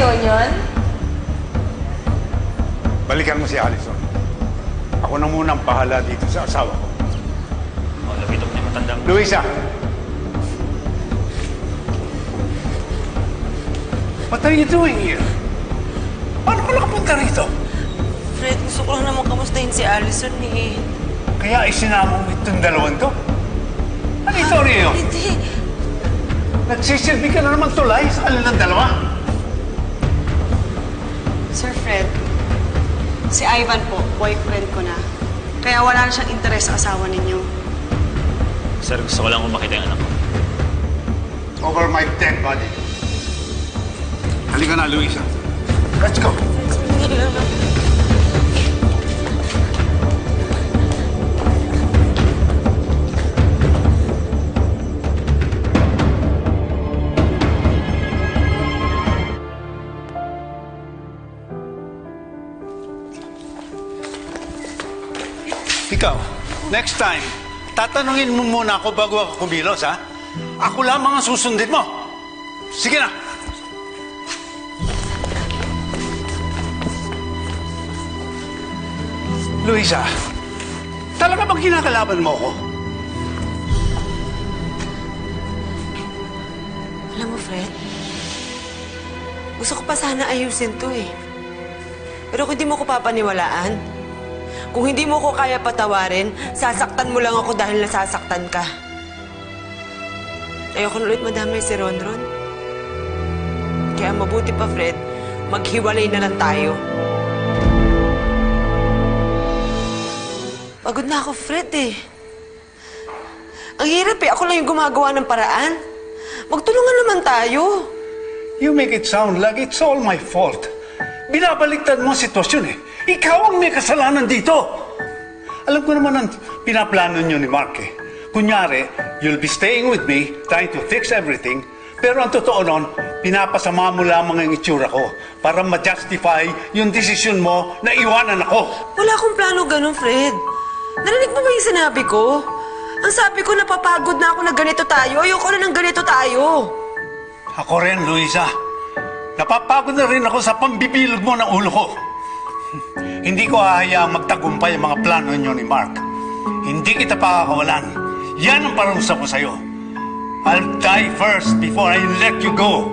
reunion? Balikan mo si Allison. Ako na munang bahala dito sa asawa ko. Lapit ako niya matandang... Luisa! What are you doing here? Paano ka nakapunta rito? Fred, gusto ko lang naman kamustahin si Allison eh. Kaya isinama mo itong dalawang to? Ano ito, Rio? Hindi. Nagsisilbi ka na naman tulay sa kanilang dalawa. Sir Fred, si Ivan po, boyfriend ko na. Kaya wala na siyang interes sa asawa ninyo. Sir, gusto ko lang makita yung anak ko. Over my dead body. Halika na, Luisa. Let's go. Ikaw, next time, tatanungin mo muna ako bago ako kumilos, ha? Ako lamang ang susundin mo. Sige na. Luisa, talaga bang kinakalaban mo ako? Alam mo, Fred, gusto ko pa sana ayusin to eh. Pero kung hindi mo ko papaniwalaan, kung hindi mo ko kaya patawarin, sasaktan mo lang ako dahil nasasaktan ka. Ayoko na ulit madamay si Ronron. Kaya mabuti pa, Fred, maghiwalay na lang tayo. Pagod na ako, Fred eh. Ang hirap eh, ako lang yung gumagawa ng paraan. Magtulungan naman tayo. You make it sound like it's all my fault. Binabaliktad mo ang sitwasyon eh. Ikaw ang may kasalanan dito. Alam ko naman ang pinaplano niyo ni Mark eh. Kunyari, you'll be staying with me, trying to fix everything, pero ang totoo nun, pinapasama mo lamang ang itsura ko para ma-justify yung desisyon mo na iwanan ako. Wala akong plano ganun, Fred. Narinig mo ba yung sinabi ko? Ang sabi ko, napapagod na ako na ganito tayo. Ayoko na ng ganito tayo. Ako rin, Luisa. Napapagod na rin ako sa pambibilog mo ng ulo ko. Hindi ko hahayaang magtagumpay ang mga plano niyo ni Mark. Hindi kita pakakawalan. Yan ang parusa ko sa'yo. I'll die first before I let you go.